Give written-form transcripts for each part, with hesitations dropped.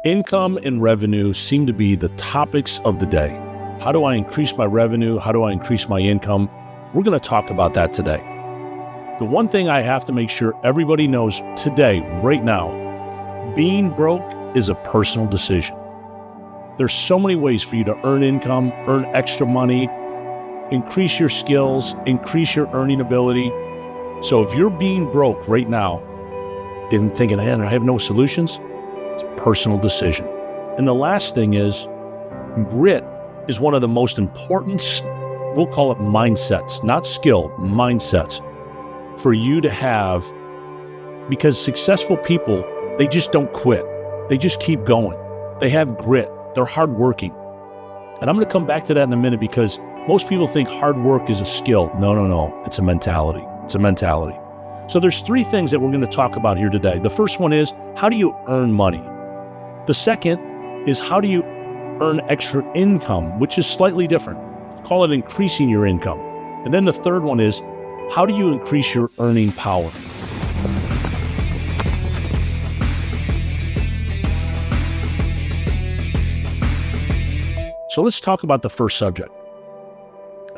Income and revenue seem to be the topics of the day. How do I increase my revenue? How do I increase my income? We're going to talk about that today. The one thing I have to make sure everybody knows today, right now, being broke is a personal decision. There's so many ways for you to earn income, earn extra money, increase your skills, increase your earning ability. So if you're being broke right now and thinking, man, I have no solutions, it's a personal decision. And the last thing is, grit is one of the most important, we'll call it mindsets, not skill, mindsets for you to have, because successful people, they just don't quit. They just keep going. They have grit. They're hardworking. And I'm going to come back to that in a minute because most people think hard work is a skill. No. It's a mentality. It's a mentality. So there's three things that we're going to talk about here today. The first one is, how do you earn money? The second is, how do you earn extra income, which is slightly different. Call it increasing your income. And then the third one is, how do you increase your earning power? So let's talk about the first subject.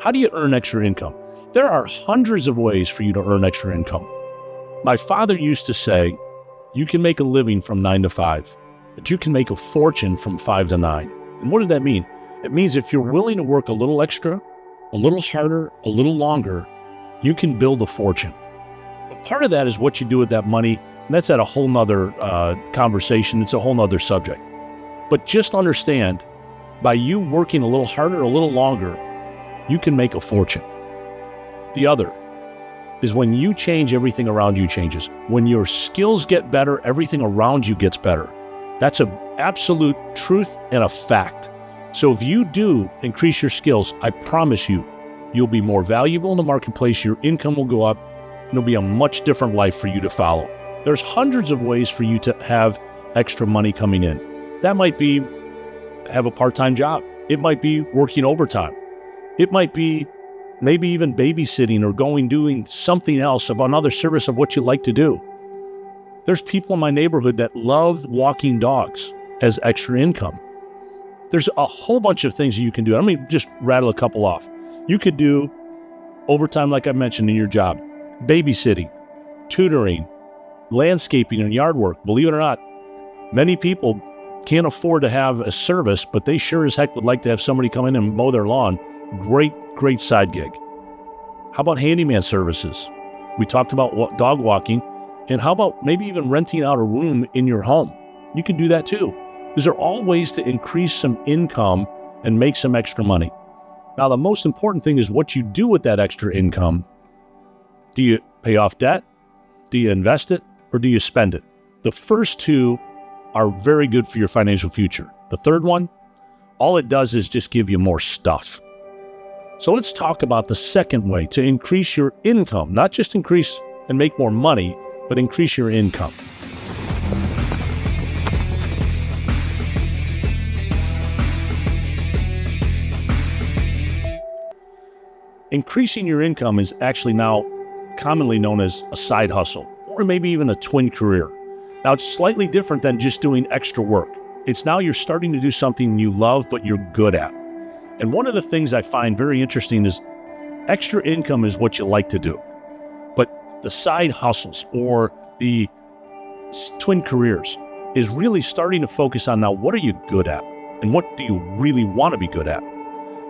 How do you earn extra income? There are hundreds of ways for you to earn extra income. My father used to say, you can make a living from 9 to 5, but you can make a fortune from 5 to 9. And what did that mean? It means if you're willing to work a little extra, a little harder, a little longer, you can build a fortune. But part of that is what you do with that money, and that's at a whole nother conversation. It's a whole nother subject. But just understand, by you working a little harder, a little longer, you can make a fortune. The other is when you change, everything around you changes. When your skills get better, everything around you gets better. That's an absolute truth and a fact. So if you do increase your skills, I promise you, you'll be more valuable in the marketplace, your income will go up, and it'll be a much different life for you to follow. There's hundreds of ways for you to have extra money coming in. That might be have a part-time job. It might be working overtime. It might be maybe even babysitting or doing something else of another service of what you like to do. There's people in my neighborhood that love walking dogs as extra income. There's a whole bunch of things that you can do. Let me just rattle a couple off. You could do overtime, like I mentioned, in your job, babysitting, tutoring, landscaping, and yard work. Believe it or not, many people can't afford to have a service, but they sure as heck would like to have somebody come in and mow their lawn. Great side gig. How about handyman services? We talked about dog walking. And how about maybe even renting out a room in your home? You can do that too. These are all ways to increase some income and make some extra money. Now, the most important thing is what you do with that extra income. Do you pay off debt? Do you invest it? Or do you spend it? The first two are very good for your financial future. The third one, all it does is just give you more stuff. So let's talk about the second way to increase your income, not just increase and make more money, but increase your income. Increasing your income is actually now commonly known as a side hustle, or maybe even a twin career. Now, it's slightly different than just doing extra work. It's now you're starting to do something you love, but you're good at. And one of the things I find very interesting is extra income is what you like to do. But the side hustles or the twin careers is really starting to focus on now, what are you good at? And what do you really want to be good at?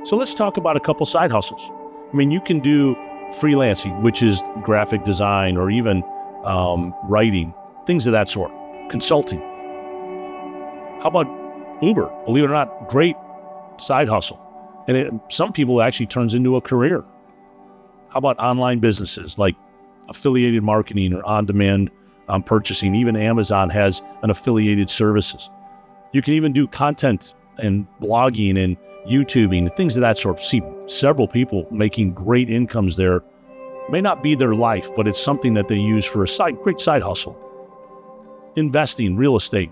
So let's talk about a couple side hustles. I mean, you can do freelancing, which is graphic design or even writing, things of that sort, consulting. How about Uber? Believe it or not, great side hustle. And some people it actually turns into a career. How about online businesses like affiliated marketing or on-demand purchasing? Even Amazon has an affiliated services. You can even do content and blogging and YouTubing, things of that sort. See several people making great incomes there. May not be their life, but it's something that they use for a great side hustle. Investing, real estate,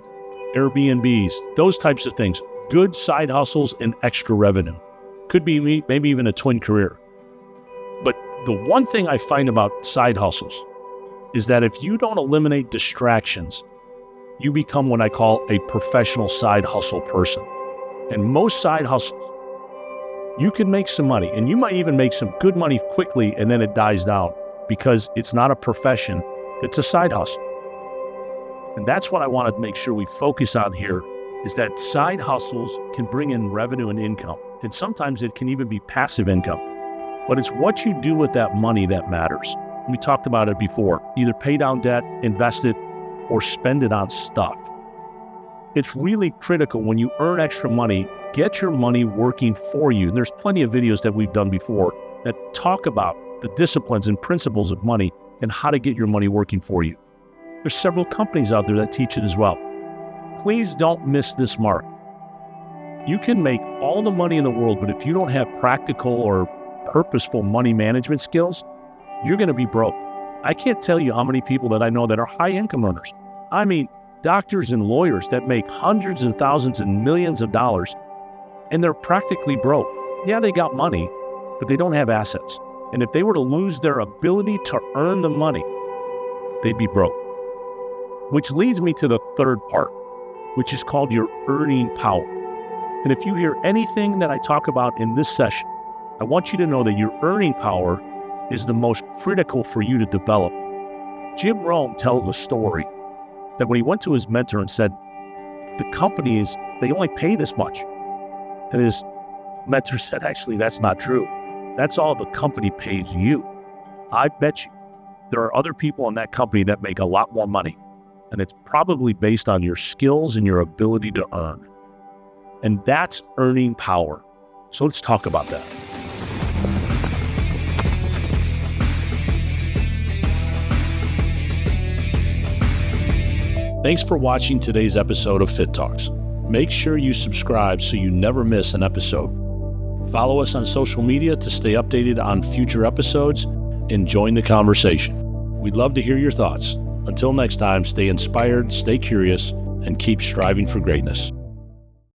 Airbnbs, those types of things. Good side hustles and extra revenue. Could be maybe even a twin career. But the one thing I find about side hustles is that if you don't eliminate distractions, you become what I call a professional side hustle person. And most side hustles, you can make some money, and you might even make some good money quickly, and then it dies down because it's not a profession, it's a side hustle. And that's what I want to make sure we focus on here, is that side hustles can bring in revenue and income. And sometimes it can even be passive income. But it's what you do with that money that matters. We talked about it before. Either pay down debt, invest it, or spend it on stuff. It's really critical when you earn extra money, get your money working for you. And there's plenty of videos that we've done before that talk about the disciplines and principles of money and how to get your money working for you. There's several companies out there that teach it as well. Please don't miss this mark. You can make all the money in the world, but if you don't have practical or purposeful money management skills, you're going to be broke. I can't tell you how many people that I know that are high income earners. I mean, doctors and lawyers that make hundreds and thousands and millions of dollars, and they're practically broke. Yeah, they got money, but they don't have assets. And if they were to lose their ability to earn the money, they'd be broke. Which leads me to the third part, which is called your earning power. And if you hear anything that I talk about in this session, I want you to know that your earning power is the most critical for you to develop. Jim Rohn tells a story that when he went to his mentor and said, the companies, they only pay this much. And his mentor said, actually, that's not true. That's all the company pays you. I bet you there are other people in that company that make a lot more money. And it's probably based on your skills and your ability to earn. And that's earning power. So let's talk about that. Thanks for watching today's episode of Fit Talks. Make sure you subscribe so you never miss an episode. Follow us on social media to stay updated on future episodes and join the conversation. We'd love to hear your thoughts. Until next time, stay inspired, stay curious, and keep striving for greatness.